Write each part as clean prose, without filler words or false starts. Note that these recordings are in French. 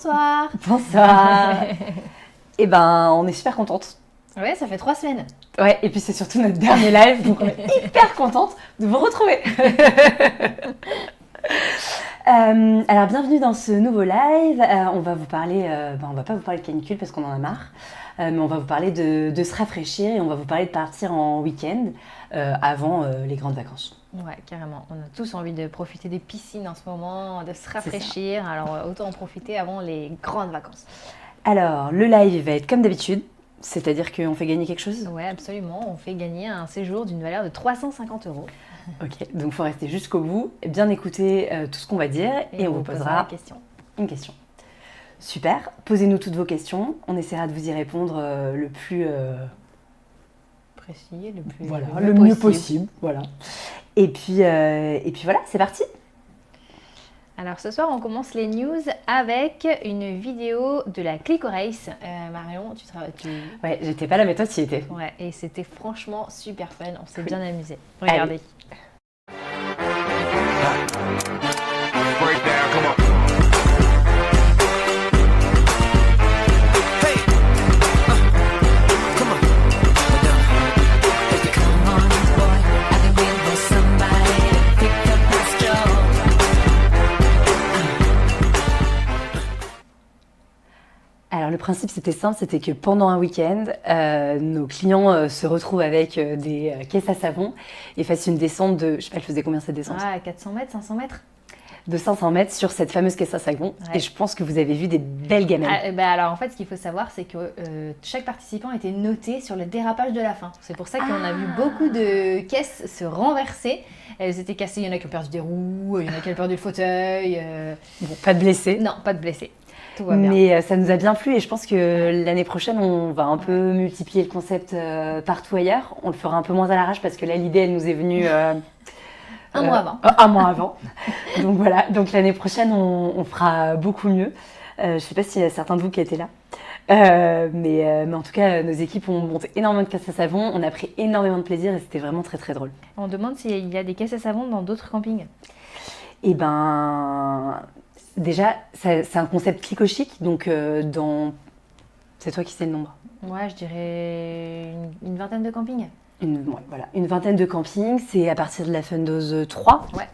Bonsoir. Bonsoir. Eh ben, on est super contente. Ouais, ça fait 3 semaines. Ouais, et puis c'est surtout notre dernier live, donc on est hyper contente de vous retrouver. Alors, bienvenue dans ce nouveau live. On va vous parler, on va pas vous parler de canicule parce qu'on en a marre, mais on va vous parler de se rafraîchir et on va vous parler de partir en week-end avant les grandes vacances. Ouais, carrément. On a tous envie de profiter des piscines en ce moment, de se rafraîchir. Alors, autant en profiter avant les grandes vacances. Alors, le live va être comme d'habitude, c'est-à-dire qu'on fait gagner quelque chose. Ouais, absolument. On fait gagner un séjour d'une valeur de 350 €. Ok, donc il faut rester jusqu'au bout, bien écouter tout ce qu'on va dire et on vous posera une question. Super, posez-nous toutes vos questions, on essaiera de vous y répondre le plus précis, le mieux possible. Voilà. Et puis voilà, c'est parti. Alors ce soir, on commence les news avec une vidéo de la Clico Race. Marion, tu... Ouais, j'étais pas là, mais toi, tu y étais. Ouais, et c'était franchement super fun. On s'est bien amusé. Regardez. Allez. Alors le principe c'était simple, c'était que pendant un week-end, nos clients se retrouvent avec des caisses à savon et fassent une descente de, je sais pas, elle faisait combien cette descente ? Ah, 400 mètres, 500 mètres ? De 500 mètres sur cette fameuse caisse à savon. Ouais. Et je pense que vous avez vu des belles gamelles. Alors en fait, ce qu'il faut savoir, c'est que chaque participant était noté sur le dérapage de la fin. C'est pour ça qu'on a vu beaucoup de caisses se renverser. Elles étaient cassées, il y en a qui ont perdu des roues, il y en a qui ont perdu le fauteuil. Bon, pas de blessés. Non, pas de blessés. Tout va bien. Mais ça nous a bien plu et je pense que l'année prochaine, on va un peu multiplier le concept partout ailleurs. On le fera un peu moins à l'arrache parce que là, l'idée, elle nous est venue... un mois avant. Un mois avant. Donc voilà, donc l'année prochaine, on fera beaucoup mieux. Je ne sais pas s'il y a certains de vous qui étaient là. Mais en tout cas, nos équipes ont monté énormément de caisses à savon. On a pris énormément de plaisir et c'était vraiment très très drôle. On demande s'il y a des caisses à savon dans d'autres campings. Eh ben... Déjà, c'est un concept clico-chic, donc c'est toi qui sais le nombre. Ouais, je dirais une vingtaine de campings. Une vingtaine de campings, c'est à partir de la Fundos 3. Ouais.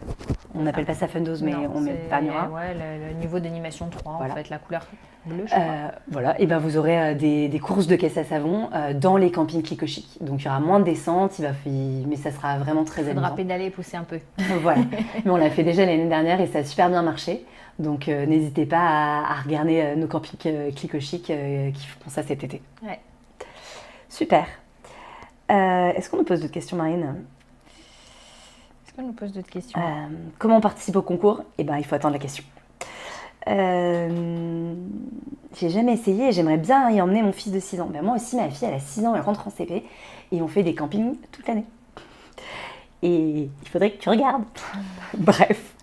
On n'appelle pas ça Fundos, mais non, on met pas Nura. Ouais, le niveau d'animation 3, voilà. En fait, la couleur bleue, je crois. Voilà, et ben vous aurez des courses de caisses à savon dans les campings clico-chic. Donc il y aura moins de descentes, mais ça sera vraiment très amusant. Il faudra pédaler et pousser un peu. Voilà, mais on l'a fait déjà l'année dernière et ça a super bien marché. Donc n'hésitez pas à regarder nos campings clico-chic qui font ça cet été. Ouais. Super. Est-ce qu'on nous pose d'autres questions, Marine ? Est-ce qu'on nous pose d'autres questions ? Comment on participe au concours ? Eh ben, il faut attendre la question. J'ai jamais essayé et j'aimerais bien y emmener mon fils de 6 ans. Ben, moi aussi, ma fille, elle a 6 ans, elle rentre en CP et on fait des campings toute l'année. Et il faudrait que tu regardes. Bref.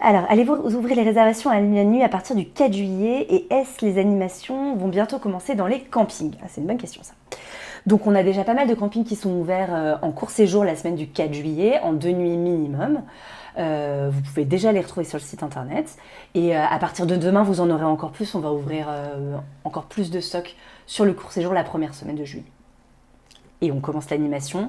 Alors, allez-vous ouvrir les réservations à la nuit à partir du 4 juillet et est-ce les animations vont bientôt commencer dans les campings ? Ah, c'est une bonne question, ça. Donc, on a déjà pas mal de campings qui sont ouverts en court séjour la semaine du 4 juillet, en 2 nuits minimum. Vous pouvez déjà les retrouver sur le site internet. Et à partir de demain, vous en aurez encore plus. On va ouvrir encore plus de stock sur le court séjour la première semaine de juillet. Et on commence l'animation.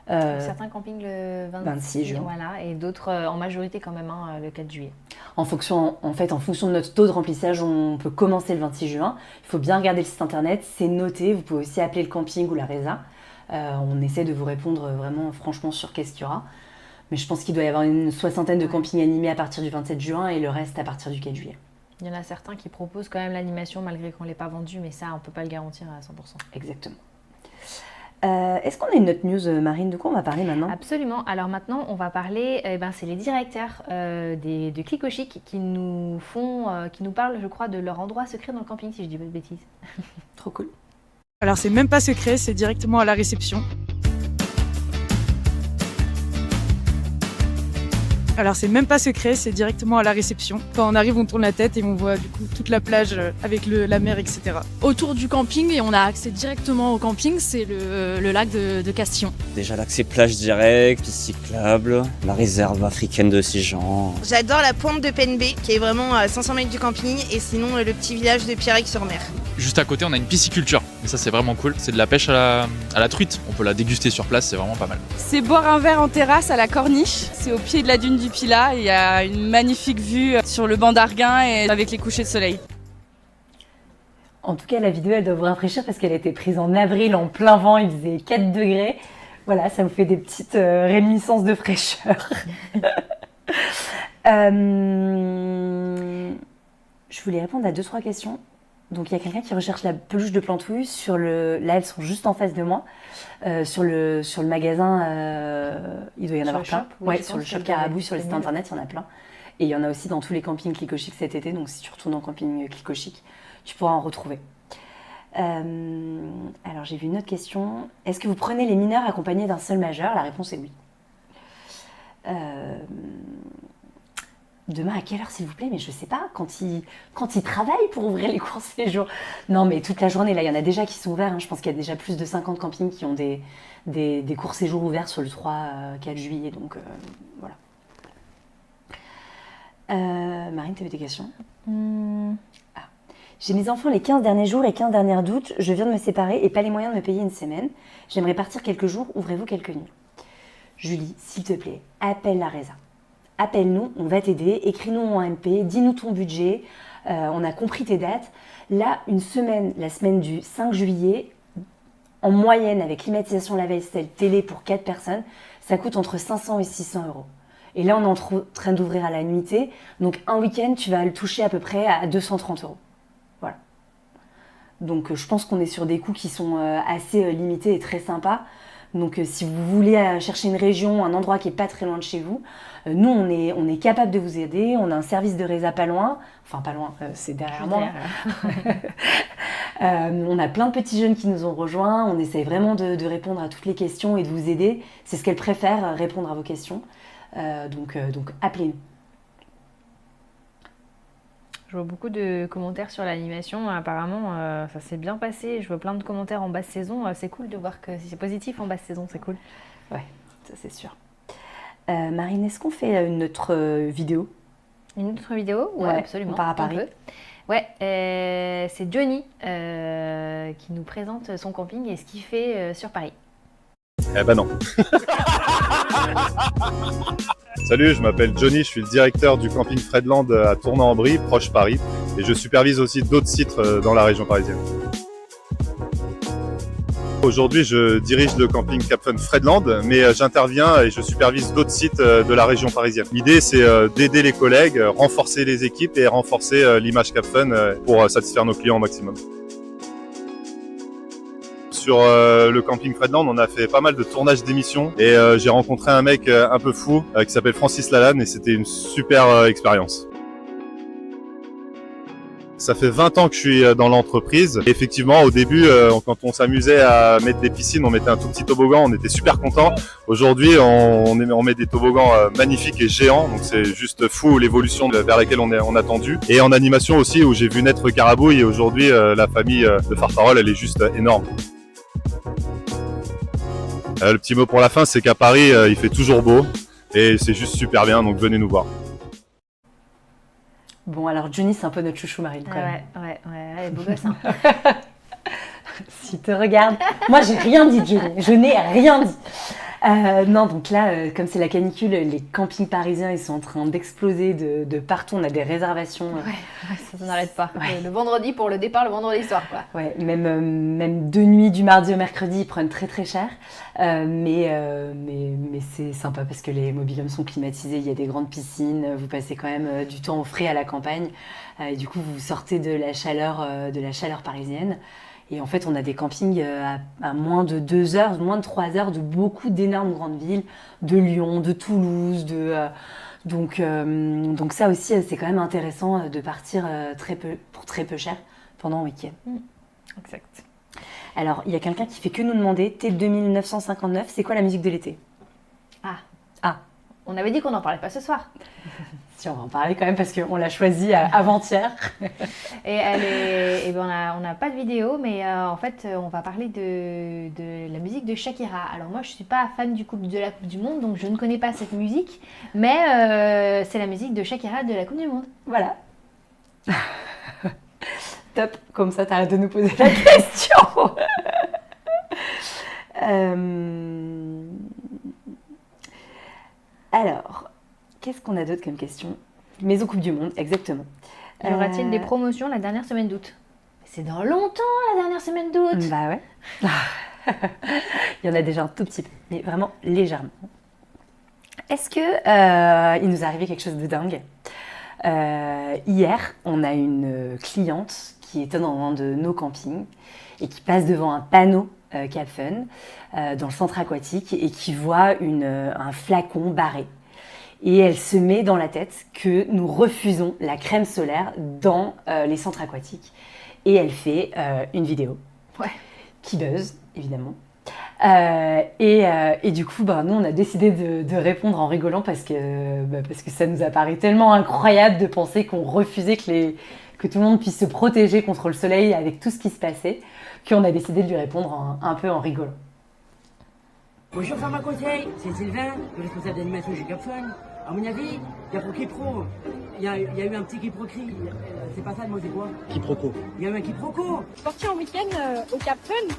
Certains campings le 26 juin. Voilà, et d'autres en majorité quand même le 4 juillet. En fonction de notre taux de remplissage, on peut commencer le 26 juin. Il faut bien regarder le site internet, c'est noté. Vous pouvez aussi appeler le camping ou la résa. On essaie de vous répondre vraiment franchement sur qu'est-ce qu'il y aura. Mais je pense qu'il doit y avoir une 60aine de campings animés à partir du 27 juin et le reste à partir du 4 juillet. Il y en a certains qui proposent quand même l'animation malgré qu'on ne l'ait pas vendu, mais ça, on ne peut pas le garantir à 100%. Exactement. Est-ce qu'on a une autre news, Marine ? De quoi on va parler maintenant ? Absolument. Alors maintenant, on va parler, c'est les directeurs de clico-chic qui nous parlent, je crois, de leur endroit secret dans le camping, si je dis pas de bêtises. Trop cool. Alors c'est même pas secret, c'est directement à la réception. Alors c'est même pas secret, c'est directement à la réception. Quand on arrive, on tourne la tête et on voit du coup toute la plage avec la mer, etc. Autour du camping, et on a accès directement au camping, c'est le lac de Castillon. Déjà l'accès plage direct, piste cyclable, la réserve africaine de Sijan. J'adore la pointe de Penbé, qui est vraiment à 500 mètres du camping, et sinon le petit village de Pierrec-sur-Mer. Juste à côté, on a une pisciculture, et ça c'est vraiment cool. C'est de la pêche à la truite, on peut la déguster sur place, c'est vraiment pas mal. C'est boire un verre en terrasse à la Corniche. C'est au pied de la dune du Pilat et il y a une magnifique vue sur le banc d'Arguin et avec les couchers de soleil. En tout cas, la vidéo, elle doit vous rafraîchir parce qu'elle a été prise en avril, en plein vent, il faisait 4 degrés. Voilà, ça vous fait des petites réminiscences de fraîcheur. Je voulais répondre à 2-3 questions. Donc, il y a quelqu'un qui recherche la peluche de Plantouille. Là, elles sont juste en face de moi. Sur le magasin, il doit y en avoir plein. Oui, Sur le shop Carabou, sur les sites internet, il y en a plein. Et il y en a aussi dans tous les campings Clico Chic cet été. Donc, si tu retournes en camping Clico Chic, tu pourras en retrouver. Alors, j'ai vu une autre question. Est-ce que vous prenez les mineurs accompagnés d'un seul majeur? La réponse est oui. Demain, à quelle heure, s'il vous plaît? Mais je sais pas, quand ils travaillent pour ouvrir les courts séjours. Non, mais toute la journée, là, il y en a déjà qui sont ouverts. Je pense qu'il y a déjà plus de 50 campings qui ont des courts séjours ouverts sur le 3-4 juillet. Donc, voilà. Marine, tu avais des questions? J'ai mes enfants les 15 derniers jours et 15 dernières d'août. Je viens de me séparer et pas les moyens de me payer une semaine. J'aimerais partir quelques jours. Ouvrez-vous quelques nuits? Julie, s'il te plaît, appelle la Reza. Appelle-nous, on va t'aider, écris-nous en MP, dis-nous ton budget, on a compris tes dates. Là, la semaine du 5 juillet, en moyenne, avec climatisation, lave-vaisselle, télé pour 4 personnes, ça coûte entre 500 et 600 euros. Et là, on est en train d'ouvrir à la nuitée, donc un week-end, tu vas le toucher à peu près à 230 euros. Voilà. Donc, je pense qu'on est sur des coûts qui sont assez limités et très sympas. Donc, si vous voulez chercher une région, un endroit qui n'est pas très loin de chez vous, nous, on est capable de vous aider. On a un service de résa pas loin. Enfin, pas loin, c'est derrière moi. On a plein de petits jeunes qui nous ont rejoints. On essaye vraiment de répondre à toutes les questions et de vous aider. C'est ce qu'elles préfèrent, répondre à vos questions. Donc appelez-nous. Je vois beaucoup de commentaires sur l'animation. Apparemment, ça s'est bien passé. Je vois plein de commentaires en basse saison. C'est cool de voir que c'est positif en basse saison. C'est cool. Ouais, ça c'est sûr. Marine, est-ce qu'on fait une autre vidéo? Une autre vidéo? Ouais, absolument. On part à Paris. Ouais, c'est Johnny qui nous présente son camping et ce qu'il fait sur Paris. Eh ben non. Salut, je m'appelle Johnny, je suis le directeur du camping Fredland à Tournan-en-Brie, proche Paris, et je supervise aussi d'autres sites dans la région parisienne. Aujourd'hui, je dirige le camping Cap Fun Fredland, mais j'interviens et je supervise d'autres sites de la région parisienne. L'idée, c'est d'aider les collègues, renforcer les équipes et renforcer l'image Cap Fun pour satisfaire nos clients au maximum. Sur le camping Fredland, on a fait pas mal de tournages d'émissions et j'ai rencontré un mec un peu fou qui s'appelle Francis Lalanne et c'était une super expérience. Ça fait 20 ans que je suis dans l'entreprise. Effectivement, au début, quand on s'amusait à mettre des piscines, on mettait un tout petit toboggan, on était super contents. Aujourd'hui, on met des toboggans magnifiques et géants, donc c'est juste fou l'évolution vers laquelle on a tendu. Et en animation aussi, où j'ai vu naître Carabouille et aujourd'hui, la famille de Farfarole, elle est juste énorme. Le petit mot pour la fin, c'est qu'à Paris, il fait toujours beau et c'est juste super bien, donc venez nous voir. Bon, alors Johnny, c'est un peu notre chouchou, Marine, quand même. Ouais, beau gosse, hein. S'il te regarde. Moi, j'ai rien dit, Johnny. Je n'ai rien dit. Non, donc là, comme c'est la canicule, les campings parisiens, ils sont en train d'exploser de partout. On a des réservations. Ouais, ça n'arrête pas. Ouais. Le vendredi pour le départ, le vendredi soir, quoi. Ouais, même 2 nuits du mardi au mercredi, ils prennent très très cher. Mais c'est sympa parce que les mobil-homes sont climatisés, il y a des grandes piscines, vous passez quand même du temps au frais à la campagne. Et du coup, vous sortez de la chaleur parisienne. Et en fait, on a des campings à moins de 2 heures, moins de 3 heures de beaucoup d'énormes grandes villes, de Lyon, de Toulouse. Donc ça aussi, c'est quand même intéressant de partir pour très peu cher pendant un week-end. Exact. Alors, il y a quelqu'un qui fait que nous demander, T2959, c'est quoi la musique de l'été? Ah. On avait dit qu'on n'en parlait pas ce soir. Si, on va en parler quand même parce qu'on l'a choisi avant-hier. Et on n'a pas de vidéo, mais en fait, on va parler de la musique de Shakira. Alors moi, je suis pas fan de la Coupe du Monde, donc je ne connais pas cette musique, mais c'est la musique de Shakira de la Coupe du Monde. Voilà. Top, comme ça t'arrêtes de nous poser la question. Alors, qu'est-ce qu'on a d'autre comme question? Maison Coupe du Monde, exactement. Y aura-t-il des promotions la dernière semaine d'août? C'est dans longtemps la dernière semaine d'août. Bah ouais. Il y en a déjà un tout petit peu, mais vraiment légèrement. Est-ce que il nous est arrivé quelque chose de dingue? Hier, on a une cliente qui était dans un de nos campings et qui passe devant un panneau Cap Fun dans le centre aquatique et qui voit un flacon barré. Et elle se met dans la tête que nous refusons la crème solaire dans les centres aquatiques. Et elle fait une vidéo qui buzz, évidemment. Et du coup, nous, on a décidé de répondre en rigolant parce que ça nous a paru tellement incroyable de penser qu'on refusait que tout le monde puisse se protéger contre le soleil avec tout ce qui se passait, qu'on a décidé de lui répondre un peu en rigolant. Bonjour Pharmaconseil, c'est Sylvain, le responsable d'animation chez Cap Fun. À mon avis, il y a pour Kipro. Il y a eu un petit quiproquerie. C'est pas ça le mot, c'est quoi? Quiproquo. Il y a eu un quiproquo. Je suis partie en week-end au Cap Fun.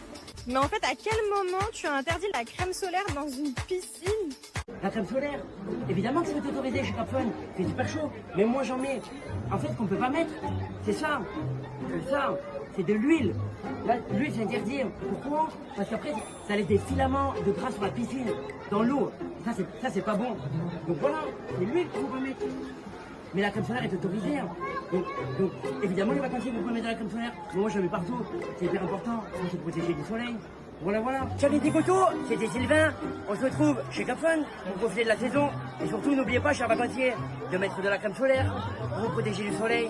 Mais en fait, à quel moment tu as interdit la crème solaire dans une piscine? La crème solaire, évidemment que c'est autorisé chez Cap Fun. C'est super chaud. Mais moi j'en mets. En fait, qu'on peut pas mettre. C'est ça. C'est de l'huile. Là, l'huile, c'est interdit. Pourquoi? Parce qu'après, ça laisse des filaments de gras sur la piscine, dans l'eau. Ça, c'est pas bon. Donc voilà, c'est l'huile qu'il faut pas mettre. Mais la crème solaire est autorisée. Donc évidemment, les vacanciers, vous pouvez mettre de la crème solaire. Mais moi, je la mets partout. C'est hyper important. Il faut se protéger du soleil. Voilà. Ciao les dégotos, c'était Sylvain. On se retrouve chez Cap Fun pour profiter de la saison. Et surtout, n'oubliez pas, chers vacanciers, de mettre de la crème solaire pour vous protéger du soleil.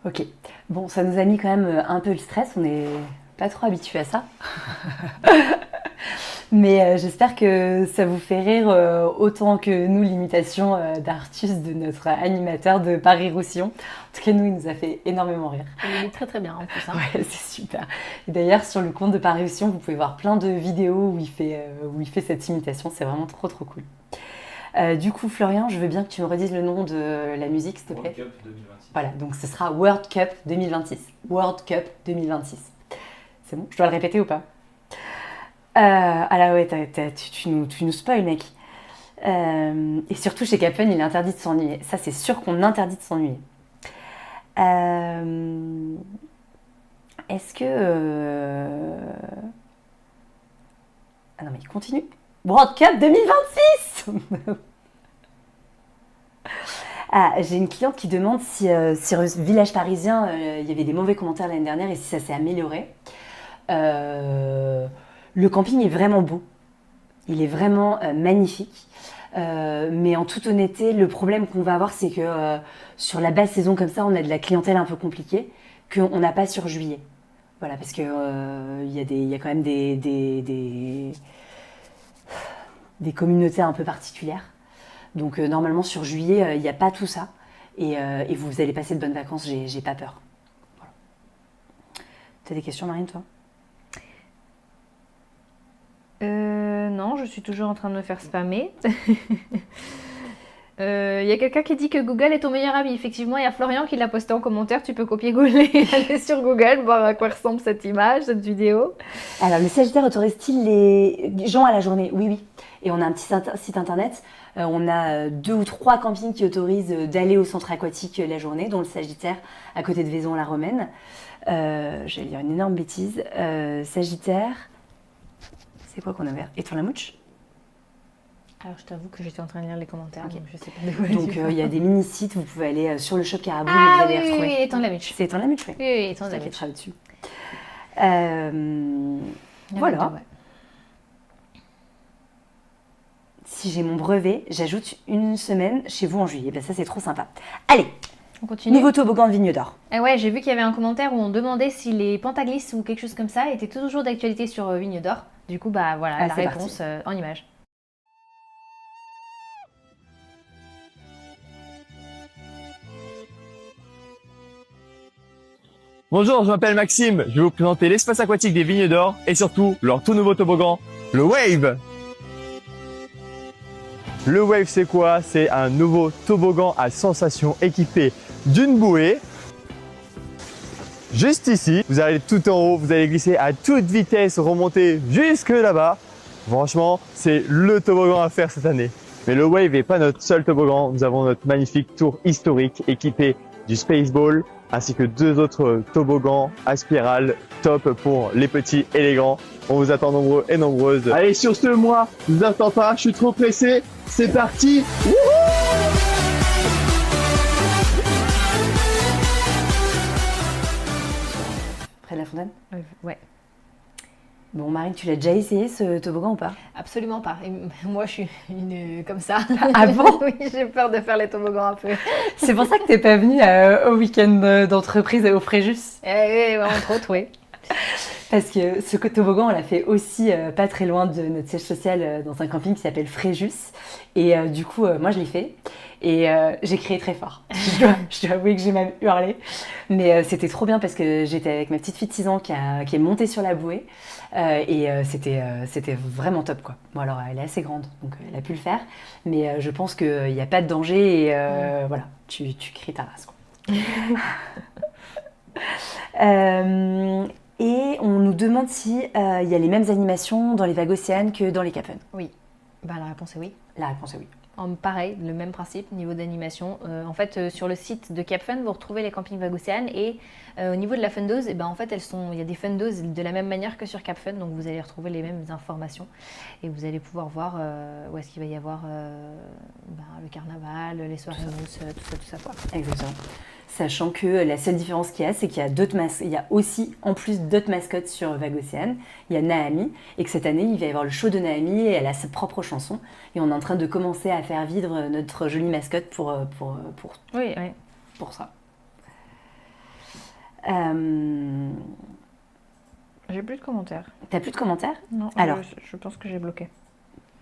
Ok, bon, ça nous a mis quand même un peu le stress, on n'est pas trop habitué à ça. Mais j'espère que ça vous fait rire autant que nous, l'imitation d'Artus de notre animateur de Paris-Roussillon. En tout cas, nous, il nous a fait énormément rire. Il est très très bien en plus. Hein. Ouais, c'est super. Et d'ailleurs, sur le compte de Paris-Roussillon, vous pouvez voir plein de vidéos où il fait cette imitation, c'est vraiment trop trop cool. Du coup, Florian, je veux bien que tu me redises le nom de la musique, s'il te plaît. World Cup 2026. Voilà, donc ce sera World Cup 2026. World Cup 2026. C'est bon? Je dois le répéter ou pas? Ah là ouais, tu nous spoil, mec. Et surtout, chez Cap Fun, il est interdit de s'ennuyer. Ça, c'est sûr qu'on interdit de s'ennuyer. Est-ce que... Ah non, mais il continue. World Cup 2026. J'ai une cliente qui demande si sur le village parisien, il y avait des mauvais commentaires l'année dernière et si ça s'est amélioré. Le camping est vraiment beau. Il est vraiment magnifique. Mais en toute honnêteté, le problème qu'on va avoir, c'est que sur la basse saison comme ça, on a de la clientèle un peu compliquée qu'on n'a pas sur juillet. Voilà, parce que il y a quand même des communautés un peu particulières. Donc normalement sur juillet, il n'y a pas tout ça. Et vous allez passer de bonnes vacances, j'ai pas peur. Voilà. T'as des questions, Marine, toi? Non, je suis toujours en train de me faire spammer. Il y a quelqu'un qui dit que Google est ton meilleur ami. Effectivement, il y a Florian qui l'a posté en commentaire. Tu peux copier-coller et aller sur Google, voir à quoi ressemble cette image, cette vidéo. Alors, le Sagittaire autorise-t-il les gens à la journée? Oui, oui. Et on a un petit site internet. On a 2 ou 3 campings qui autorisent d'aller au centre aquatique la journée, dont le Sagittaire, à côté de Vaison-la-Romaine. J'allais dire une énorme bêtise. Sagittaire, c'est quoi qu'on a ouvert? Étoile-la-Mouche? Alors, je t'avoue que j'étais en train de lire les commentaires, Okay. donc je sais pas de quoi. Donc, il y a des mini-sites, vous pouvez aller sur le shop Carabou et vous Ah allez oui, les retrouver. oui, Étang-la-Mouche. C'est Étang-la-Mouche, oui. Oui, C'est ça qui est Étang-la-Mouche. dessus. Il y en a Voilà. deux, ouais. Si j'ai mon brevet, j'ajoute une semaine chez vous en juillet. Ben ça, c'est trop sympa. Allez, On continue. nouveau toboggan de Vigne d'Or. Ah ouais, j'ai vu qu'il y avait un commentaire où on demandait si les Pantaglis ou quelque chose comme ça étaient toujours d'actualité sur Vigne d'Or. Du coup, bah voilà, Ah, la c'est réponse en image. Bonjour, je m'appelle Maxime, je vais vous présenter l'espace aquatique des Vignes d'Or et surtout leur tout nouveau toboggan, le Wave. Le Wave c'est quoi? C'est un nouveau toboggan à sensation équipé d'une bouée. Juste ici, vous arrivez tout en haut, vous allez glisser à toute vitesse, remonter jusque là-bas. Franchement, c'est le toboggan à faire cette année. Mais le Wave n'est pas notre seul toboggan, nous avons notre magnifique tour historique équipé du Spaceball, ainsi que 2 autres toboggans à spirale top pour les petits et les grands. On vous attend nombreux et nombreuses. Allez, sur ce, moi, je vous attends pas, je suis trop pressé. C'est parti. Près de la fontaine? Ouais. Bon, Marine, tu l'as déjà essayé ce toboggan ou pas? Absolument pas. Et moi, je suis une comme ça. Ah bon? Oui, j'ai peur de faire les toboggans un peu. C'est pour ça que t'es pas venue au week-end d'entreprise au Fréjus? Oui, entre autres, oui. Parce que ce toboggan, on l'a fait aussi pas très loin de notre siège social dans un camping qui s'appelle Fréjus. Et du coup, moi, je l'ai fait. Et j'ai crié très fort. Je dois avouer que j'ai même hurlé. Mais c'était trop bien parce que j'étais avec ma petite fille de 6 ans qui est montée sur la bouée. C'était vraiment top, quoi. Bon, alors, elle est assez grande, donc elle a pu le faire. Mais je pense qu'il n'y a pas de danger. Et voilà, tu cries ta race, quoi. Et on nous demande si il y a les mêmes animations dans les vagues océanes que dans les Cap Fun. Oui. Ben, la réponse est oui. La réponse est oui. Pareil, le même principe, niveau d'animation. En fait, sur le site de Cap Fun, vous retrouvez les campings vagues océanes et au niveau de la Fundos, en fait, il y a des Fundos de la même manière que sur Cap Fun, donc vous allez retrouver les mêmes informations et vous allez pouvoir voir où est-ce qu'il va y avoir le carnaval, les soirées mousses, tout ça quoi. Exactement. Sachant que la seule différence qu'il y a, c'est qu'il y a il y a aussi, en plus, d'autres mascottes sur Vague Océane. Il y a Naami, et que cette année, il va y avoir le show de Naami, et elle a sa propre chanson. Et on est en train de commencer à faire vivre notre jolie mascotte pour ça. J'ai plus de commentaires. T'as plus de commentaires? Non, alors, je pense que j'ai bloqué.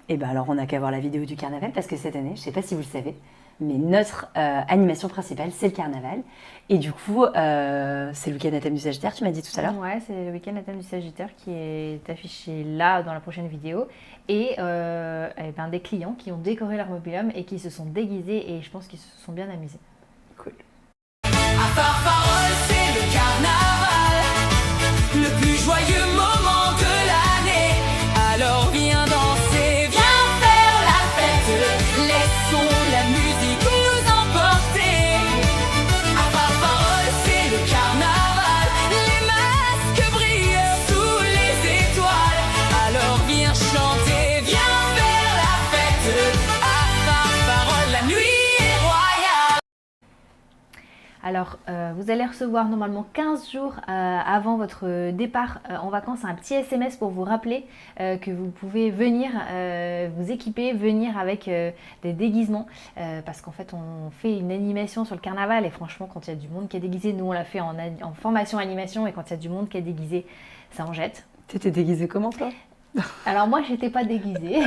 Et ben alors, on n'a qu'à voir la vidéo du carnaval, parce que cette année, je ne sais pas si vous le savez, mais notre animation principale, c'est le carnaval. Et du coup, c'est le week-end à thème du Sagittaire, tu m'as dit tout à l'heure? Ouais, c'est le week-end à thème du Sagittaire qui est affiché là dans la prochaine vidéo. Et des clients qui ont décoré leur mobil-home et qui se sont déguisés et je pense qu'ils se sont bien amusés. Cool. À Farfarole, c'est le carnaval, le plus joyeux moment de l'année. Alors viens danser, viens faire la fête, laissons la musique nous emporter. À Farfarole, c'est le carnaval, les masques brillent sous les étoiles. Alors viens chanter, viens faire la fête. À Farfarole, la nuit est royale. Alors, vous allez recevoir normalement 15 jours avant votre départ en vacances un petit SMS pour vous rappeler que vous pouvez venir vous équiper, venir avec des déguisements parce qu'en fait on fait une animation sur le carnaval et franchement quand il y a du monde qui est déguisé, nous on l'a fait en formation animation et quand il y a du monde qui est déguisé, ça en jette. T'étais déguisée comment toi? Alors moi j'étais pas déguisée.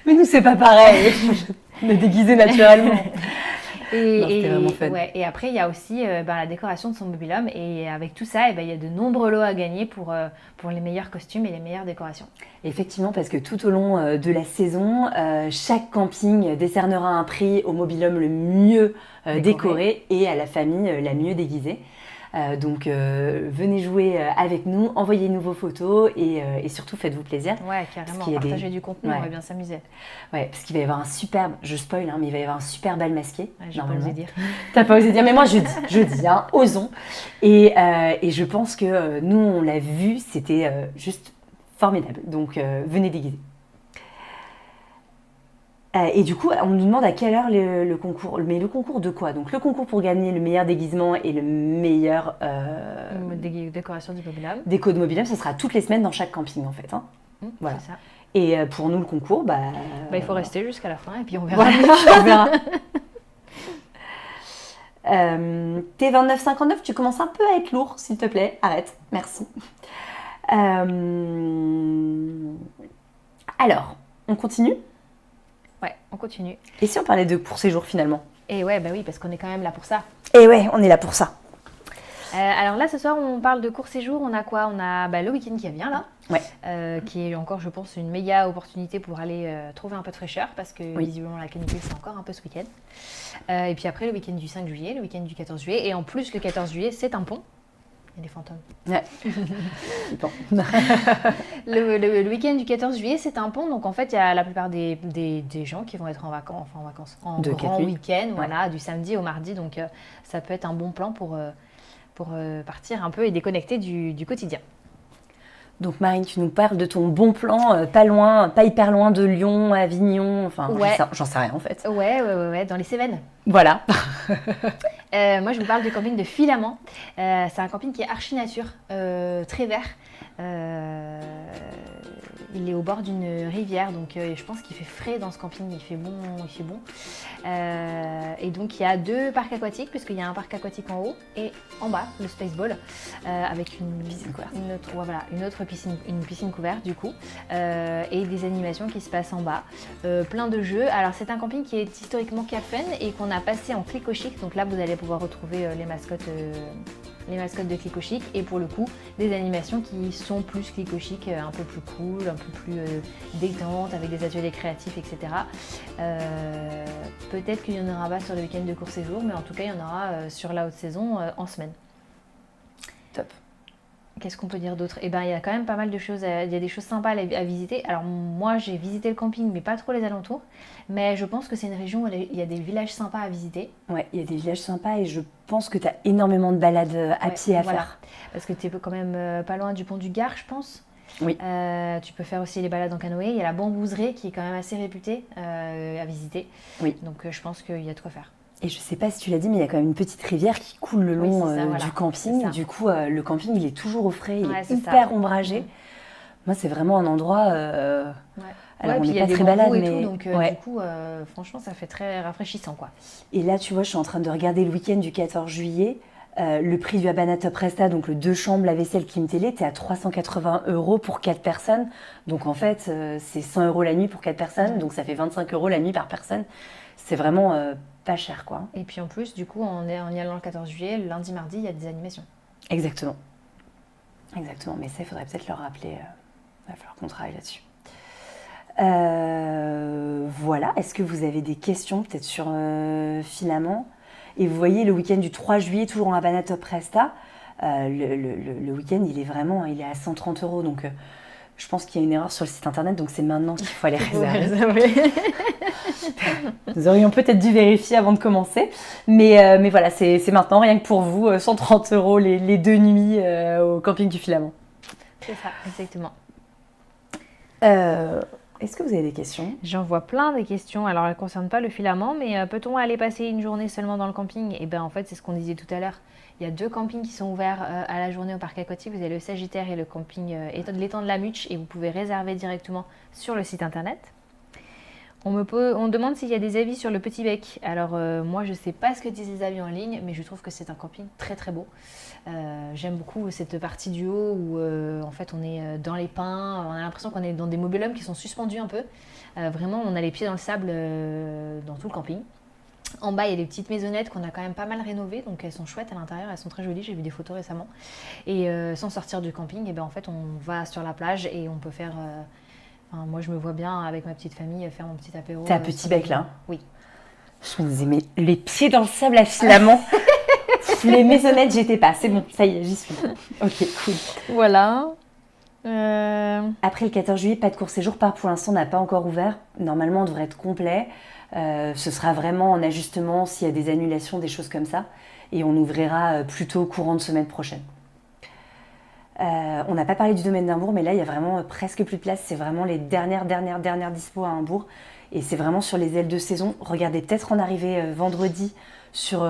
Mais nous c'est pas pareil, on est déguisés naturellement. C'était vraiment fun. Ouais, et après, il y a aussi la décoration de son mobil-home. Et avec tout ça, il y a de nombreux lots à gagner pour les meilleurs costumes et les meilleures décorations. Effectivement, parce que tout au long de la saison, chaque camping décernera un prix au mobil-home le mieux décoré et à la famille la mieux déguisée. Donc venez jouer avec nous, envoyez-nous vos photos et surtout faites-vous plaisir. Ouais, carrément, partagez du contenu, on va bien s'amuser. Ouais, parce qu'il va y avoir un superbe, je spoil, mais il va y avoir un super bal masqué. Ouais, j'ai pas osé dire. T'as pas osé dire, mais moi je dis, osons. Et je pense que nous on l'a vu, c'était juste formidable. Donc venez déguiser. Et du coup, on nous demande à quelle heure le concours. Mais le concours de quoi? Donc le concours pour gagner le meilleur déguisement et le meilleur décoration du mobil-home. Déco de mobil-home, ce sera toutes les semaines dans chaque camping en fait. Hein. Voilà. C'est ça. Et pour nous, le concours, il faut rester jusqu'à la fin et puis on verra. On verra. T29,59, tu commences un peu à être lourd, s'il te plaît. Arrête, merci. Alors, on continue? Ouais, on continue. Et si on parlait de court séjour finalement? Et ouais, bah oui, parce qu'on est quand même là pour ça. Et ouais, on est là pour ça. Alors là, ce soir, on parle de court séjour. On a quoi? On a le week-end qui vient là, qui est encore, je pense, une méga opportunité pour aller trouver un peu de fraîcheur parce que visiblement la canicule c'est encore un peu ce week-end. Et puis après, le week-end du 5 juillet, le week-end du 14 juillet. Et en plus, le 14 juillet, c'est un pont. Il y a des fantômes. Ouais. Le week-end du 14 juillet, c'est un pont. Donc en fait, il y a la plupart des gens qui vont être en vacances, en grand week-end, voilà, du samedi au mardi. Donc ça peut être un bon plan pour partir un peu et déconnecter du quotidien. Donc Marine, tu nous parles de ton bon plan, pas hyper loin de Lyon, Avignon, enfin j'en sais rien en fait. Ouais, dans les Cévennes. Voilà. Moi je vous parle du camping de Filament. C'est un camping qui est archi nature, très vert. Il est au bord d'une rivière, donc je pense qu'il fait frais dans ce camping, il fait bon. Et donc il y a 2 parcs aquatiques, puisqu'il y a un parc aquatique en haut et en bas, le Space Ball, avec une piscine couverte du coup, et des animations qui se passent en bas. Plein de jeux. Alors c'est un camping qui est historiquement Cap Fun et qu'on a passé en Clico Chic, donc là vous allez pouvoir retrouver les mascottes de Clico Chic et pour le coup des animations qui sont plus Clico Chic, un peu plus cool, un peu plus détente avec des ateliers créatifs, etc. Peut-être qu'il y en aura pas sur le week-end de court séjour, mais en tout cas il y en aura sur la haute saison en semaine. Top. Qu'est-ce qu'on peut dire d'autre? Eh ben, il y a quand même pas mal de choses, il y a des choses sympas à visiter. Alors moi j'ai visité le camping mais pas trop les alentours, mais je pense que c'est une région où il y a des villages sympas à visiter. Ouais, il y a des villages sympas et je pense que tu as énormément de balades à pied à faire. Parce que tu es quand même pas loin du pont du Gard, je pense. Oui. Tu peux faire aussi les balades en canoë. Il y a la bambouserie qui est quand même assez réputée à visiter. Oui. Donc je pense qu'il y a de quoi faire. Et je sais pas si tu l'as dit, mais il y a quand même une petite rivière qui coule le long du camping. Du coup, le camping, il est toujours au frais, il est hyper ombragé. Moi, c'est vraiment un endroit... Alors, on n'est pas très balade, mais... Tout, donc du coup, franchement, ça fait très rafraîchissant, quoi. Et là, tu vois, je suis en train de regarder le week-end du 14 juillet. Le prix du Habana Top Resta, donc le 2 chambres, la vaisselle, clim télé, t'es à 380 € pour 4 personnes. Donc en fait, c'est 100 € la nuit pour 4 personnes. Donc ça fait 25 € la nuit par personne. C'est vraiment... pas cher, quoi. Et puis en plus, du coup, en y allant le 14 juillet, le lundi, mardi, il y a des animations. Exactement. Mais ça, il faudrait peut-être leur rappeler. Il va falloir qu'on travaille là-dessus. Voilà. Est-ce que vous avez des questions, peut-être sur Filament? Et vous voyez, le week-end du 3 juillet, toujours en Habana Top Resta, le week-end, il est à 130 €. Donc, je pense qu'il y a une erreur sur le site internet. Donc, c'est maintenant qu'il faut aller réserver. Nous aurions peut-être dû vérifier avant de commencer. Mais voilà, c'est maintenant, rien que pour vous, 130 € les 2 nuits au camping du Filament. C'est ça, exactement. Est-ce que vous avez des questions? J'en vois plein des questions. Alors, elles ne concernent pas le Filament, mais peut-on aller passer une journée seulement dans le camping? Et bien, en fait, c'est ce qu'on disait tout à l'heure. Il y a 2 campings qui sont ouverts à la journée au parc aquatique. Vous avez le Sagittaire et le camping l'étang de la Muche. Et vous pouvez réserver directement sur le site internet. On me demande s'il y a des avis sur le Petit Bec. Alors, moi, je ne sais pas ce que disent les avis en ligne, mais je trouve que c'est un camping très très beau. J'aime beaucoup cette partie du haut où en fait on est dans les pins, on a l'impression qu'on est dans des mobil-homes qui sont suspendus un peu. Vraiment, on a les pieds dans le sable dans tout le camping. En bas, il y a des petites maisonnettes qu'on a quand même pas mal rénovées, donc elles sont chouettes à l'intérieur, elles sont très jolies, j'ai vu des photos récemment. Et sans sortir du camping, et ben, en fait, on va sur la plage et on peut faire... moi, je me vois bien avec ma petite famille faire mon petit apéro. T'as un Petit Bec là? Oui. Je me disais, mais les pieds dans le sable à Filament. Les maisonnettes, j'étais pas. C'est bon, ça y est, j'y suis. Ok, cool. Voilà. Après le 14 juillet, pas de court séjour. Pour l'instant, on n'a pas encore ouvert. Normalement, on devrait être complet. Ce sera vraiment en ajustement s'il y a des annulations, des choses comme ça. Et on ouvrira plutôt courant de semaine prochaine. On n'a pas parlé du domaine d'Hambourg, mais là, il y a vraiment presque plus de place. C'est vraiment les dernières dispo à Hambourg. Et c'est vraiment sur les ailes de saison. Regardez peut-être en arrivée vendredi sur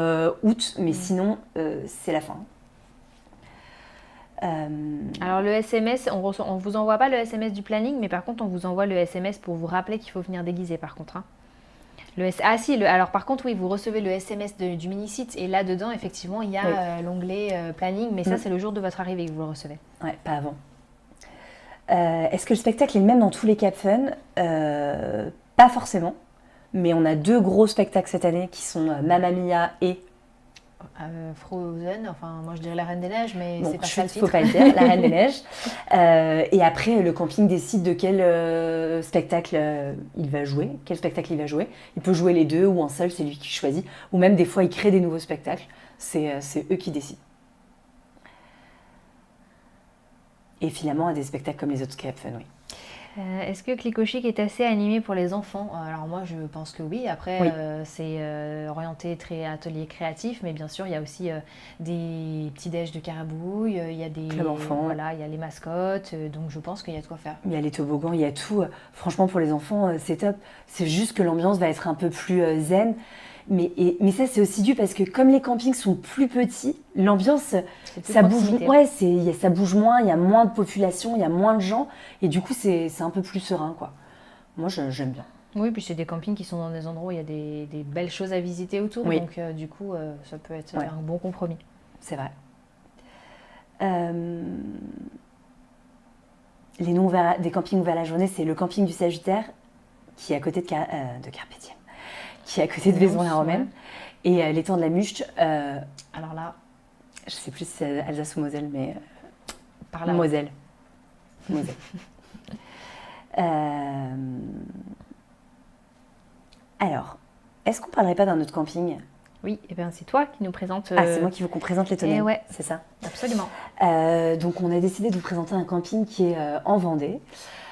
août, mais sinon, c'est la fin. Alors le SMS, on vous envoie pas le SMS du planning, mais par contre, on vous envoie le SMS pour vous rappeler qu'il faut venir déguisé, par contre. Hein. Alors par contre, oui, vous recevez le SMS du mini-site, et là-dedans, effectivement, il y a l'onglet planning, mais ça, c'est le jour de votre arrivée que vous le recevez. Ouais, pas avant. Est-ce que le spectacle est le même dans tous les Cap Fun? Pas forcément, mais on a 2 gros spectacles cette année qui sont Mamma Mia et... Frozen, enfin moi je dirais la Reine des Neiges, mais Bon, c'est pas ça le chut, titre. faut pas le dire, La Reine des Neiges. Et après, le camping décide de quel spectacle il va jouer, quel spectacle il va jouer. Il peut jouer les 2 ou un seul, c'est lui qui choisit. Ou même des fois, il crée des nouveaux spectacles. C'est eux qui décident. Et finalement, à des spectacles comme les autres Cap Fun, oui. Est-ce que Clico Chic est assez animé pour les enfants? Alors moi je pense que oui, après Oui. c'est orienté très atelier créatif, mais bien sûr il y a aussi des petits déj de carabouille, il y a des Club enfant. voilà, il y a les mascottes, donc je pense qu'il y a de quoi faire. Il y a les toboggans, il y a tout. Franchement, pour les enfants, c'est top. C'est juste que l'ambiance va être un peu plus zen. Mais ça, c'est aussi dû parce que comme les campings sont plus petits, l'ambiance, plus ça bouge, proximité. ouais, ça bouge moins, il y a moins de population, il y a moins de gens. Et du coup, c'est un peu plus serein, quoi. Moi, j'aime bien. Oui, puis c'est des campings qui sont dans des endroits où il y a des belles choses à visiter autour, Oui. donc du coup ça peut être Ouais. un bon compromis. C'est vrai. Les noms des campings ouverts la journée, c'est le camping du Sagittaire, qui est à côté de Carpe Diem, qui est à côté de Vaison-la-Romaine. Et l'étang de la Muche, Alors là, je sais plus si c'est Alsace ou Moselle, mais par là. Moselle. Alors, est-ce qu'on parlerait pas d'un autre camping? Oui, et bien c'est toi qui nous présente. Ah, c'est moi qui veux qu'on présente les Tonneaux, ouais. c'est ça? Absolument. Donc on a décidé de vous présenter un camping qui est en Vendée.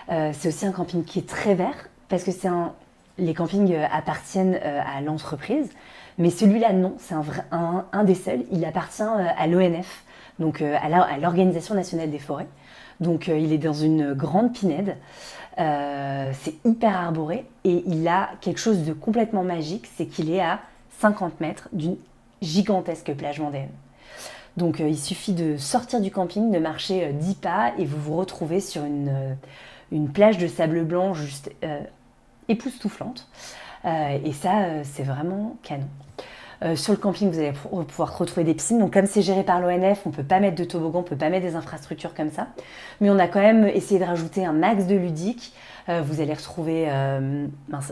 C'est aussi un camping qui est très vert, parce que les campings appartiennent à l'entreprise, mais celui-là non, c'est un des seuls. Il appartient à l'ONF, donc à l'Organisation nationale des forêts. Donc il est dans une grande pinède, c'est hyper arboré et il a quelque chose de complètement magique, c'est qu'il est à 50 mètres d'une gigantesque plage vendéenne. Donc il suffit de sortir du camping, de marcher 10 pas et vous vous retrouvez sur une plage de sable blanc juste époustouflante. Et ça, c'est vraiment canon. Sur le camping, vous allez pouvoir retrouver des piscines. Donc comme c'est géré par l'ONF, on ne peut pas mettre de toboggan, on ne peut pas mettre des infrastructures comme ça. Mais on a quand même essayé de rajouter un max de ludique. Vous allez retrouver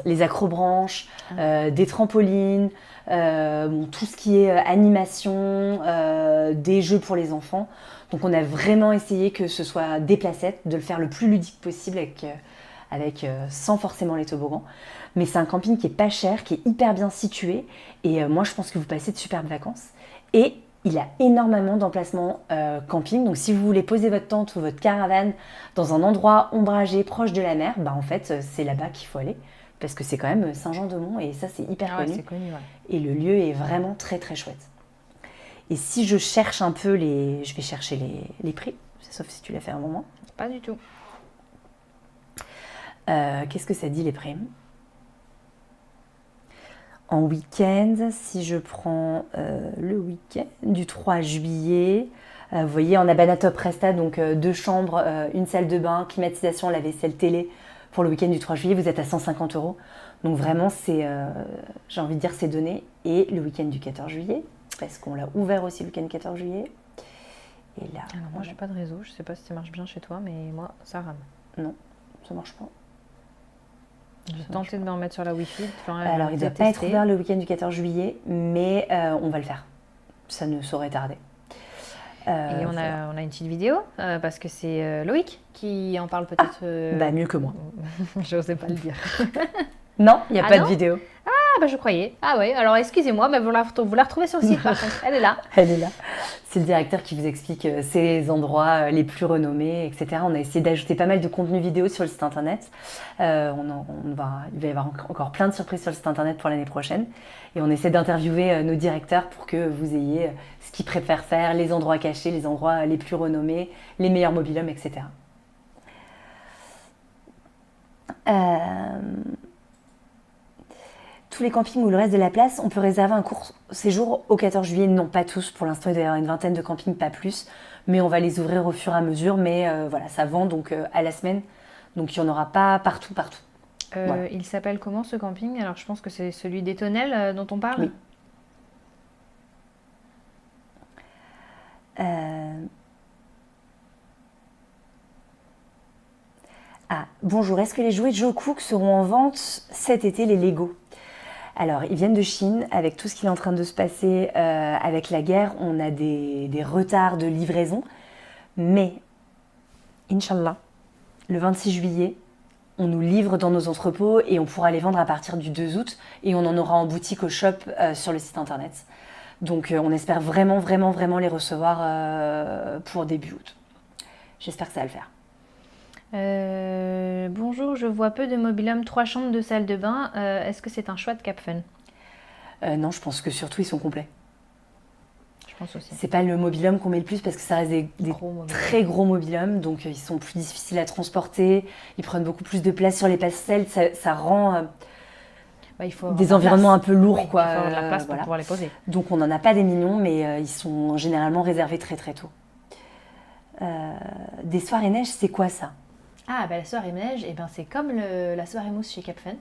les acrobranches, des trampolines, tout ce qui est animation, des jeux pour les enfants. Donc on a vraiment essayé que ce soit des placettes, de le faire le plus ludique possible sans forcément les toboggans. Mais c'est un camping qui est pas cher, qui est hyper bien situé. Et moi, je pense que vous passez de superbes vacances. Et il a énormément d'emplacements camping. Donc si vous voulez poser votre tente ou votre caravane dans un endroit ombragé, proche de la mer, en fait, c'est là-bas qu'il faut aller. Parce que c'est quand même Saint-Jean-de-Mont et ça, c'est hyper connu. C'est connu, ouais. Et le lieu est vraiment très, très chouette. Et si je cherche un peu je vais chercher les prix, sauf si tu l'as fait un moment. Pas du tout. Qu'est-ce que ça dit les prix? En week-end, si je prends le week-end du 3 juillet, vous voyez, en Abana Top Resta, donc 2 chambres, une salle de bain, climatisation, lave-vaisselle, télé, pour le week-end du 3 juillet, vous êtes à 150 €. Donc vraiment, j'ai envie de dire, c'est donné. Et le week-end du 14 juillet, parce qu'on l'a ouvert aussi le week-end du 14 juillet. Et là, Alors moi, j'ai pas de réseau, je sais pas si ça marche bien chez toi, mais moi, ça rame. Non, ça marche pas. J'ai tenté de me remettre sur la Wi-Fi. Alors, il ne doit pas être ouvert le week-end du 14 juillet, mais on va le faire. Ça ne saurait tarder. Et on a une petite vidéo, parce que c'est Loïc qui en parle peut-être... mieux que moi. J'osais pas le dire. Non, il n'y a pas de vidéo. Ah, je croyais. Ah oui, alors excusez-moi, mais vous la retrouvez sur le site par contre. Elle est là. Elle est là. C'est le directeur qui vous explique ces endroits les plus renommés, etc. On a essayé d'ajouter pas mal de contenu vidéo sur le site internet. Il va y avoir encore plein de surprises sur le site internet pour l'année prochaine. Et on essaie d'interviewer nos directeurs pour que vous ayez ce qu'ils préfèrent faire, les endroits cachés, les endroits les plus renommés, les meilleurs mobil-homes, etc. Tous les campings ou le reste de la place, on peut réserver un court séjour au 14 juillet. Non, pas tous. Pour l'instant, il doit y avoir une vingtaine de campings, pas plus. Mais on va les ouvrir au fur et à mesure. Mais voilà, ça vend donc à la semaine. Donc il n'y en aura pas partout. Voilà. Il s'appelle comment ce camping? Alors je pense que c'est celui des Tonnelles dont on parle. Oui. Ah, bonjour, est-ce que les jouets Joe Cook seront en vente cet été, les Lego? Alors, ils viennent de Chine, avec tout ce qui est en train de se passer avec la guerre, on a des retards de livraison, mais, Inch'Allah, le 26 juillet, on nous livre dans nos entrepôts et on pourra les vendre à partir du 2 août et on en aura en boutique au shop sur le site internet. Donc on espère vraiment les recevoir pour début août. J'espère que ça va le faire. Bonjour, je vois peu de mobil-home, 3 chambres, 2 salles de bain. Est-ce que c'est un choix de Cap Fun? Non, je pense que surtout ils sont complets. Je pense aussi. C'est pas le mobil-home qu'on met le plus parce que ça reste des très gros mobil-home, donc ils sont plus difficiles à transporter, ils prennent beaucoup plus de place sur les pastels, ça rend il faut des environnements un peu lourds. Oui, quoi. Il faut avoir de la place pour pouvoir les poser. Donc on n'en a pas des millions, mais ils sont généralement réservés très tôt. Des soirées neige, c'est quoi ça? Ah, la soirée neige, c'est comme la soirée mousse chez Cap Fun.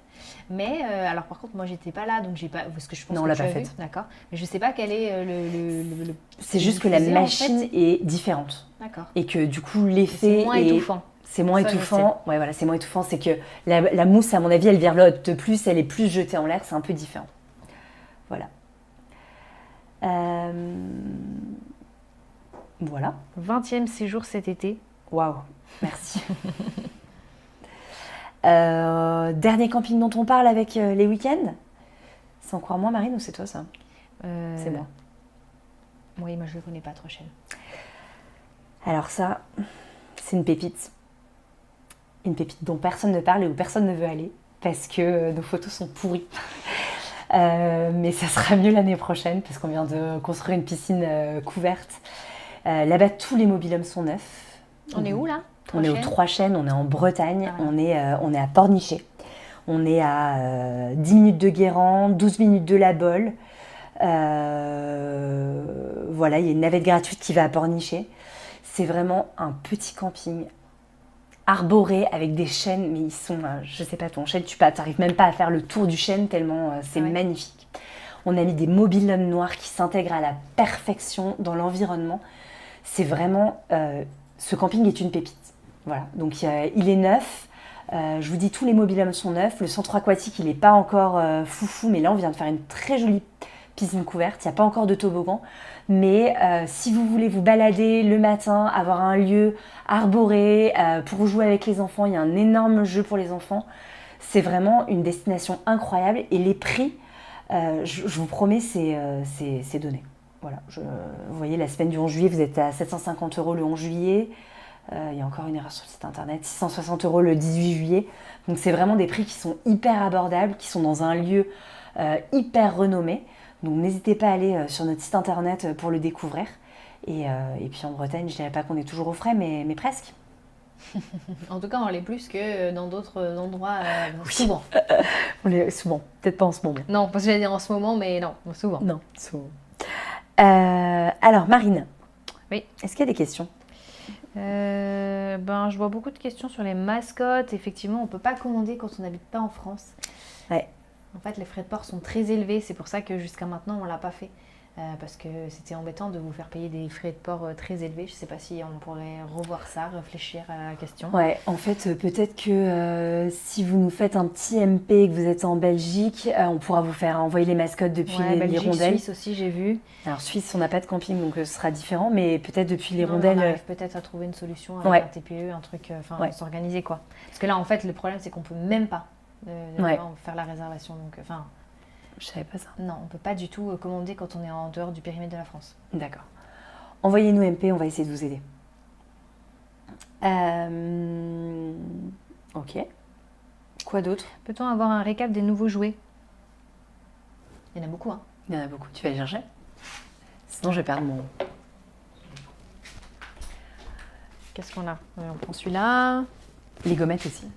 Mais, alors par contre, moi j'étais pas là, donc j'ai pas. Parce que je pense non, on que l'a tu pas as faite. vu, d'accord. Mais je sais pas quel est le c'est juste que la machine est différente. D'accord. Et que du coup, l'effet c'est moins étouffant. C'est moins étouffant. Ouais, voilà, c'est moins étouffant. C'est que la mousse, à mon avis, elle virelotte de plus, elle est plus jetée en l'air, c'est un peu différent. Voilà. Voilà. 20e séjour cet été. Waouh, merci. Dernier camping dont on parle avec les week-ends? C'est encore moi, Marine, ou c'est toi ça? C'est moi. Oui, moi je le connais pas trop, Rochelle. Alors ça, c'est une pépite. Une pépite dont personne ne parle et où personne ne veut aller parce que nos photos sont pourries. Mais ça sera mieux l'année prochaine parce qu'on vient de construire une piscine couverte. Là-bas, tous les mobil-homes sont neufs. On est où là? On est aux Trois Chênes, on est en Bretagne, on est à Pornichet. On est à 10 minutes de Guérande, 12 minutes de La Bolle. Voilà, il y a une navette gratuite qui va à Pornichet. C'est vraiment un petit camping arboré avec des chênes, mais ils sont, je sais pas, ton chêne, tu n'arrives même pas à faire le tour du chêne tellement c'est magnifique. On a mis des mobil-homes noirs qui s'intègrent à la perfection dans l'environnement. C'est vraiment, ce camping est une pépite. Voilà, donc il est neuf. Je vous dis, tous les mobil-homes sont neufs. Le centre aquatique, il n'est pas encore foufou, mais là, on vient de faire une très jolie piscine couverte. Il n'y a pas encore de toboggan. Mais si vous voulez vous balader le matin, avoir un lieu arboré pour jouer avec les enfants, il y a un énorme jeu pour les enfants. C'est vraiment une destination incroyable. Et les prix, je vous promets, c'est donné. Voilà, vous voyez, la semaine du 11 juillet, vous êtes à 750 € le 11 juillet. Il y a encore une erreur sur le site internet, 660 € le 18 juillet. Donc c'est vraiment des prix qui sont hyper abordables, qui sont dans un lieu hyper renommé. Donc n'hésitez pas à aller sur notre site internet pour le découvrir. Et puis en Bretagne, je dirais pas qu'on est toujours au frais, mais presque. En tout cas, on l'est plus que dans d'autres endroits, souvent. On l'est souvent, peut-être pas en ce moment. Non, parce que j'allais dire en ce moment, mais non, souvent. Non, souvent. Alors Marine, oui. Est-ce qu'il y a des questions? Je vois beaucoup de questions sur les mascottes. Effectivement, on ne peut pas commander quand on n'habite pas en France. Ouais. En fait, les frais de port sont très élevés. C'est pour ça que jusqu'à maintenant, on ne l'a pas fait. Parce que c'était embêtant de vous faire payer des frais de port très élevés. Je ne sais pas si on pourrait revoir ça, réfléchir à la question. Ouais, en fait, peut-être que si vous nous faites un petit MP et que vous êtes en Belgique, on pourra vous faire envoyer les mascottes depuis les rondelles. Suisse aussi, j'ai vu. Alors Suisse, on n'a pas de camping, donc ce sera différent, mais peut-être depuis les non, rondelles... On arrive peut-être à trouver une solution avec un TPE, un truc, s'organiser quoi. Parce que là, en fait, le problème, c'est qu'on ne peut même pas faire la réservation. Donc, je savais pas ça. Non, on peut pas du tout commander quand on est en dehors du périmètre de la France. D'accord. Envoyez-nous MP, on va essayer de vous aider. Ok. Quoi d'autre? Peut-on avoir un récap des nouveaux jouets? Il y en a beaucoup, hein. Il y en a beaucoup. Tu vas les chercher? Sinon, je vais perdre mon... Qu'est-ce qu'on a? On prend celui-là. Les gommettes aussi.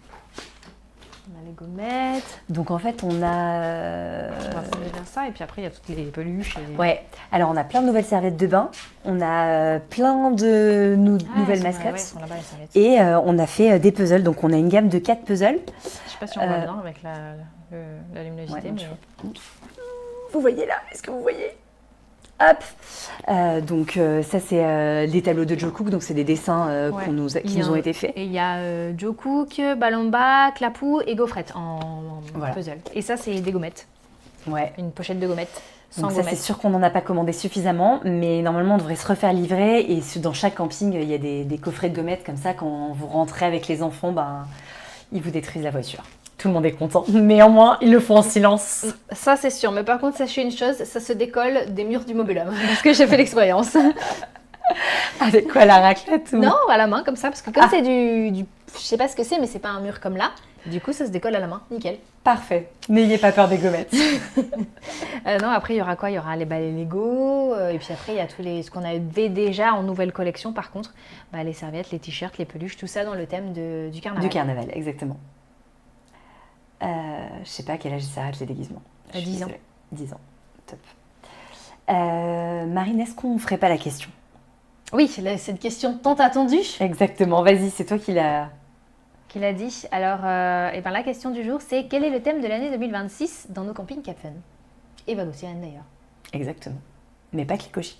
On a les gommettes. Donc en fait, on a... On va faire ça et puis après, il y a toutes les peluches. Ouais. Alors, on a plein de nouvelles serviettes de bain. On a plein de nouvelles mascottes. Sont là-bas, les serviettes. Et on a fait des puzzles. Donc, on a une gamme de 4 puzzles. Je sais pas si on voit bien avec la luminosité. Vous voyez là? Est-ce que vous voyez? Hop. Donc ça c'est des tableaux de Joe Cook, donc c'est des dessins Ouais. qui nous ont été faits. Et il y a Joe Cook, Balamba, Clapou et Gaufrette en Voilà. puzzle. Et ça, c'est des gommettes. Ouais. Une pochette de gommettes. Sans Donc ça gommettes. c'est sûr qu'on n'en a pas commandé suffisamment, mais normalement on devrait se refaire livrer et dans chaque camping il y a des coffrets de gommettes comme ça, quand vous rentrez avec les enfants, ils vous détruisent la voiture. Tout le monde est content, néanmoins ils le font en silence. Ça, c'est sûr. Mais par contre, sachez une chose, ça se décolle des murs du mobil-home. Parce que j'ai fait l'expérience. Avec quoi, la raclette ou... Non, à la main, comme ça. Parce que comme c'est du... Je sais pas ce que c'est, mais c'est pas un mur comme là. Du coup, ça se décolle à la main. Nickel. Parfait. N'ayez pas peur des gommettes. Non, après, il y aura quoi? Il y aura les balais Lego. Et puis après, il y a ce qu'on avait déjà en nouvelle collection, par contre. Les serviettes, les t-shirts, les peluches, tout ça dans le thème du carnaval. Du carnaval, exactement. Je sais pas à quel âge ils s'arrêtent les déguisements. À 10 ans. 10 ans. Top. Marine, est-ce qu'on ferait pas la question? Oui, cette question tant attendue. Exactement. Vas-y, c'est toi qui l'as dit. Alors, la question du jour, c'est quel est le thème de l'année 2026 dans nos campings Cap Fun? Et Vagosirène d'ailleurs. Exactement. Mais pas Klikoshi.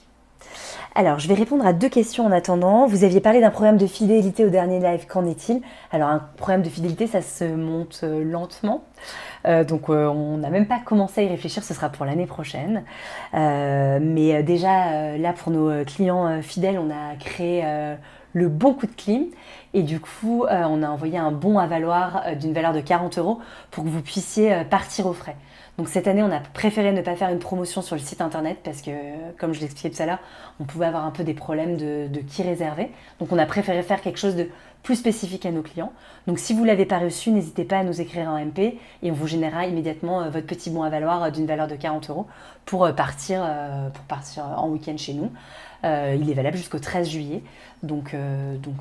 Alors, je vais répondre à 2 questions en attendant. Vous aviez parlé d'un programme de fidélité au dernier live. Qu'en est-il? Alors, un programme de fidélité, ça se monte lentement. Donc, on n'a même pas commencé à y réfléchir. Ce sera pour l'année prochaine. Mais déjà, là, pour nos clients fidèles, on a créé le bon coup de clim. Et du coup, on a envoyé un bon à valoir d'une valeur de 40 € pour que vous puissiez partir au frais. Donc cette année, on a préféré ne pas faire une promotion sur le site internet parce que, comme je l'expliquais tout à l'heure, on pouvait avoir un peu des problèmes de qui réserver. Donc on a préféré faire quelque chose de plus spécifique à nos clients. Donc si vous ne l'avez pas reçu, n'hésitez pas à nous écrire un MP et on vous générera immédiatement votre petit bon à valoir d'une valeur de 40 € pour partir en week-end chez nous. Il est valable jusqu'au 13 juillet. Donc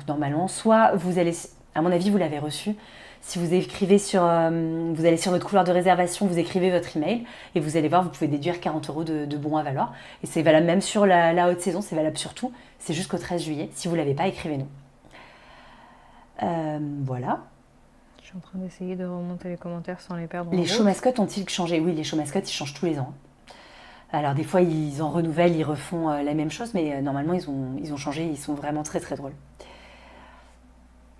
normalement, soit vous allez, à mon avis, vous l'avez reçu. Si vous écrivez vous allez sur votre couloir de réservation, vous écrivez votre email et vous allez voir, vous pouvez déduire 40 € de bons à valoir. Et c'est valable même sur la haute saison, c'est valable sur tout. C'est jusqu'au 13 juillet. Si vous ne l'avez pas, écrivez-nous. Voilà. Je suis en train d'essayer de remonter les commentaires sans les perdre. Les shows mascottes ont-ils changé? Oui, les shows mascottes, ils changent tous les ans. Alors des fois, ils en renouvellent, ils refont la même chose, mais normalement, ils ont changé, ils sont vraiment très très drôles.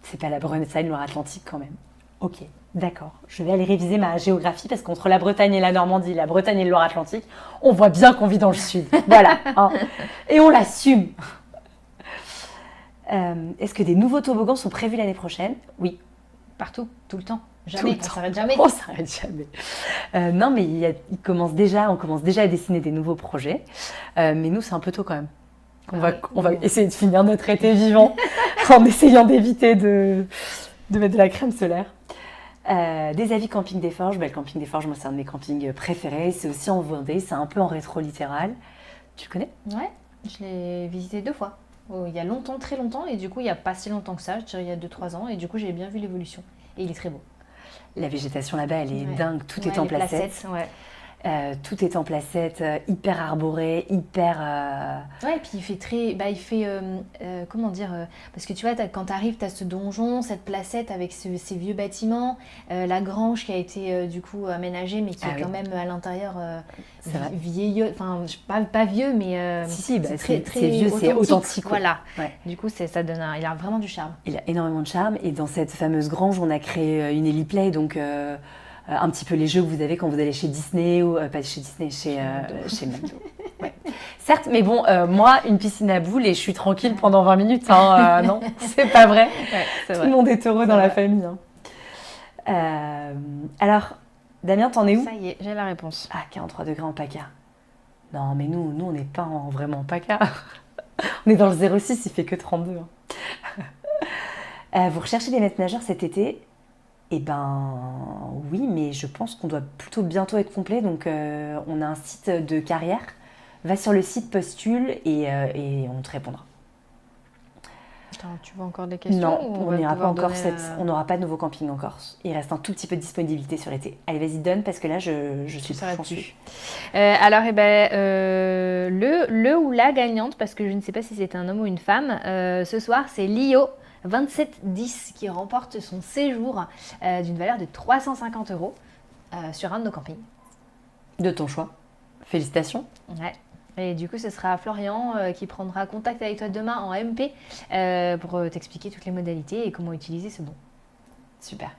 C'est pas la Bretagne, Loire-Atlantique quand même. Ok, d'accord. Je vais aller réviser ma géographie parce qu'entre la Bretagne et la Normandie, la Bretagne et le Loire-Atlantique, on voit bien qu'on vit dans le sud. Voilà. Hein. Et on l'assume. Est-ce que des nouveaux toboggans sont prévus l'année prochaine? Oui. Partout, tout le temps. Jamais, on s'arrête jamais. On s'arrête jamais. Non, mais on commence déjà à dessiner des nouveaux projets. Mais nous, c'est un peu tôt quand même. On va essayer de finir notre été vivant en essayant d'éviter de mettre de la crème solaire. Des avis camping des Forges. Le camping des Forges, moi, c'est un de mes campings préférés. C'est aussi en Vendée, c'est un peu en rétro-littéral. Tu le connais? Ouais, je l'ai visité 2 fois. Il y a longtemps, très longtemps, et du coup, il n'y a pas si longtemps que ça, je dirais il y a 2-3 ans, et du coup, j'ai bien vu l'évolution. Et il est très beau. La végétation là-bas, elle est dingue. Tout est en placette. Ouais. Tout est en placette, hyper arboré, hyper... Ouais, et puis il fait très... comment dire parce que tu vois, quand tu arrives, tu as ce donjon, cette placette avec ces vieux bâtiments, la grange qui a été du coup aménagée, mais qui est quand même à l'intérieur vieillot. Enfin, pas vieux, mais... c'est vieux, c'est authentique. Voilà. Ouais. Du coup, ça donne il a vraiment du charme. Il a énormément de charme. Et dans cette fameuse grange, on a créé une Heliplay, donc... un petit peu les jeux que vous avez quand vous allez chez Disney ou pas chez Disney, chez McDo. Ouais. Certes, mais bon, moi, une piscine à boules et je suis tranquille pendant 20 minutes. Hein, non, c'est pas vrai. Ouais, Tout le monde est heureux dans la famille. Hein. Alors, Damien, t'en es où? Ça y est, j'ai la réponse. Ah, 43 degrés en PACA. Non, mais nous on n'est pas vraiment en PACA. On est dans le 06, il fait que 32. Hein. Vous recherchez des maîtres nageurs cet été? Eh ben oui, mais je pense qu'on doit plutôt bientôt être complet. Donc on a un site de carrière. Va sur le site, postule et on te répondra. Attends, tu vois encore des questions? Non, ou on n'ira pas encore. On n'aura pas de nouveau camping en Corse. Il reste un tout petit peu de disponibilité sur l'été. Allez, vas-y, donne parce que là, je suis pas chanceux. Alors, le ou la gagnante, parce que je ne sais pas si c'est un homme ou une femme, ce soir, c'est Lio 2710 qui remporte son séjour d'une valeur de 350 € sur un de nos campings. De ton choix. Félicitations. Ouais. Et du coup, ce sera Florian qui prendra contact avec toi demain en MP pour t'expliquer toutes les modalités et comment utiliser ce bon. Super.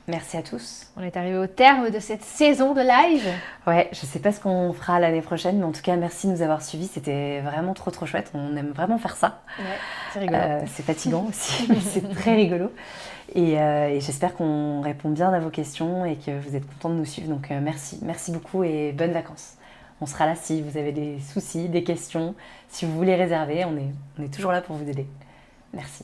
Merci à tous. On est arrivé au terme de cette saison de live. Ouais, je sais pas ce qu'on fera l'année prochaine, mais en tout cas, merci de nous avoir suivis. C'était vraiment trop chouette. On aime vraiment faire ça. Ouais, c'est rigolo. C'est fatigant aussi, mais c'est très rigolo. Et j'espère qu'on répond bien à vos questions et que vous êtes contents de nous suivre. Donc merci beaucoup et bonnes vacances. On sera là si vous avez des soucis, des questions, si vous voulez réserver. On est toujours là pour vous aider. Merci.